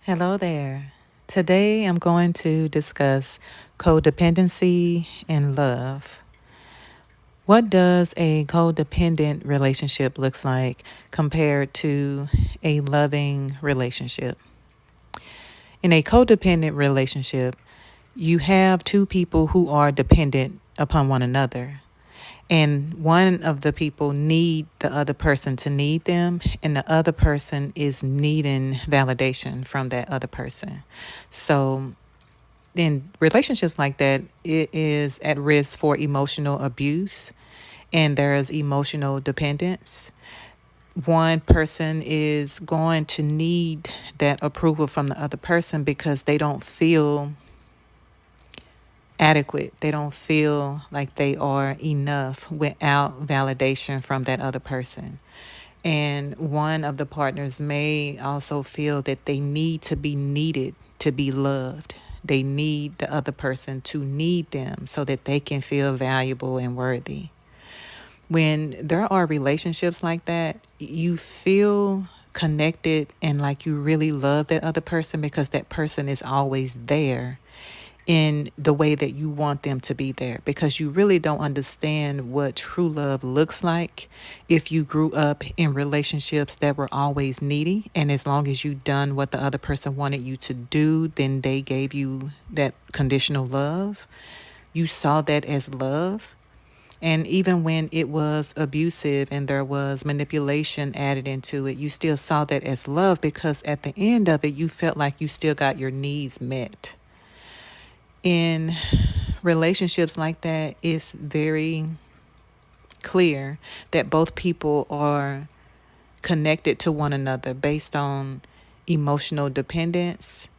Hello there. Today I'm going to discuss codependency and love. What does a codependent relationship looks like compared to a loving relationship? In a codependent relationship, you have two people who are dependent upon one another. And one of the people need the other person to need them, and the other person is needing validation from that other person. So in relationships like that, it is at risk for emotional abuse and there's emotional dependence. One person is going to need that approval from the other person because they don't feel adequate. They don't feel like they are enough without validation from that other person. And one of the partners may also feel that they need to be needed to be loved. They need the other person to need them so that they can feel valuable and worthy. When there are relationships like that, you feel connected and like you really love that other person because that person is always there in the way that you want them to be there, because you really don't understand what true love looks like if you grew up in relationships that were always needy, and as long as you done what the other person wanted you to do, then they gave you that conditional love. You saw that as love. And even when it was abusive and there was manipulation added into it, you still saw that as love because at the end of it, you felt like you still got your needs met. In relationships like that, it's very clear that both people are connected to one another based on emotional dependence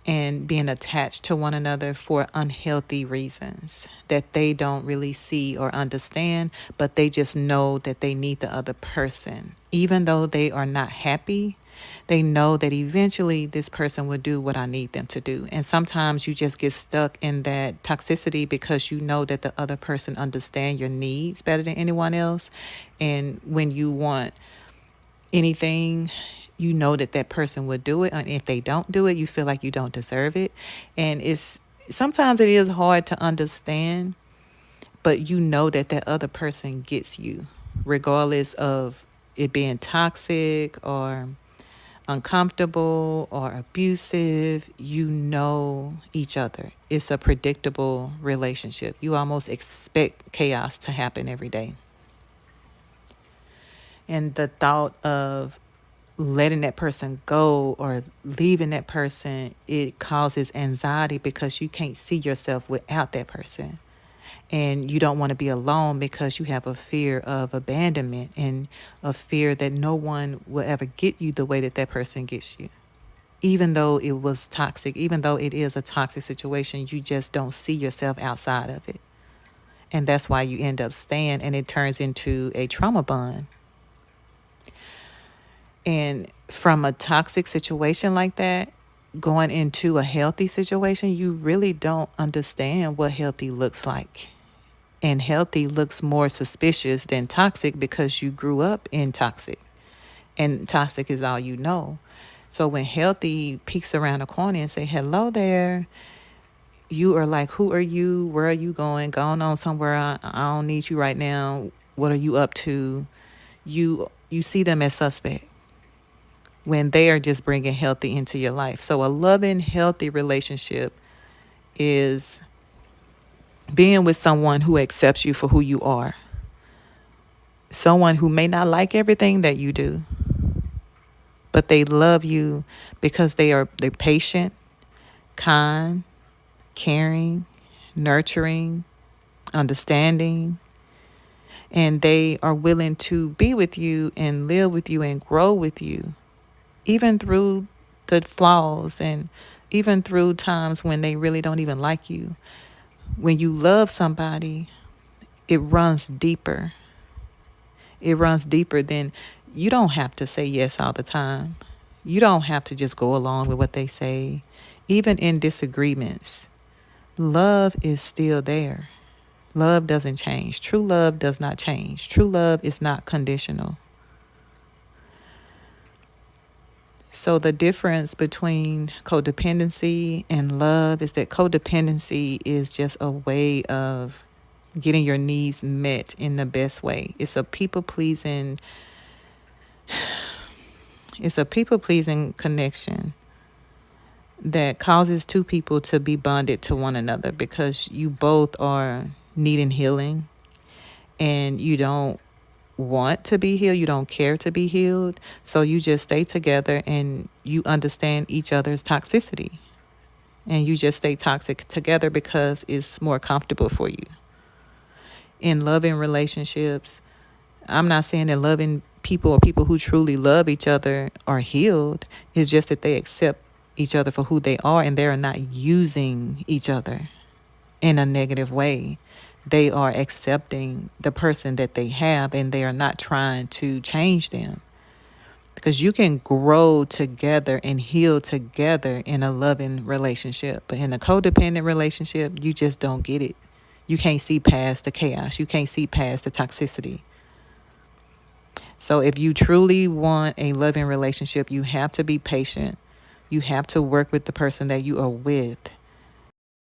and being attached to one another for unhealthy reasons that they don't really see or understand, but they just know that they need the other person. Even though they are not happy, they know that eventually this person will do what I need them to do. And sometimes you just get stuck in that toxicity because you know that the other person understands your needs better than anyone else. And when you want anything, you know that that person would do it, and if they don't do it, you feel like you don't deserve it. And it's sometimes it is hard to understand, but you know that that other person gets you regardless of it being toxic or uncomfortable or abusive. You know each other. It's a predictable relationship. You almost expect chaos to happen every day. And the thought of letting that person go or leaving that person, it causes anxiety because you can't see yourself without that person. And you don't want to be alone because you have a fear of abandonment and a fear that no one will ever get you the way that that person gets you. Even though it was toxic, even though it is a toxic situation, you just don't see yourself outside of it. And that's why you end up staying, and it turns into a trauma bond. And from a toxic situation like that, going into a healthy situation, you really don't understand what healthy looks like. And healthy looks more suspicious than toxic because you grew up in toxic. And toxic is all you know. So when healthy peeks around the corner and say, hello there, you are like, who are you? Where are you going? Going on somewhere. I don't need you right now. What are you up to? You see them as suspect when they are just bringing healthy into your life. So a loving, healthy relationship is being with someone who accepts you for who you are. Someone who may not like everything that you do, but they love you because they're patient, kind, caring, nurturing, understanding, and they are willing to be with you and live with you and grow with you, even through the flaws and even through times when they really don't even like you. When you love somebody, it runs deeper. It runs deeper than you don't have to say yes all the time. You don't have to just go along with what they say. Even in disagreements, love is still there. Love doesn't change. True love does not change. True love is not conditional. So the difference between codependency and love is that codependency is just a way of getting your needs met in the best way. It's a people pleasing connection that causes two people to be bonded to one another because you both are needing healing and you don't want to be healed, you don't care to be healed. So you just stay together and you understand each other's toxicity. And you just stay toxic together because it's more comfortable for you. In loving relationships, I'm not saying that loving people or people who truly love each other are healed. It's just that they accept each other for who they are and they're not using each other in a negative way. They are accepting the person that they have and they are not trying to change them. Because you can grow together and heal together in a loving relationship. But in a codependent relationship, you just don't get it. You can't see past the chaos. You can't see past the toxicity. So if you truly want a loving relationship, you have to be patient. You have to work with the person that you are with.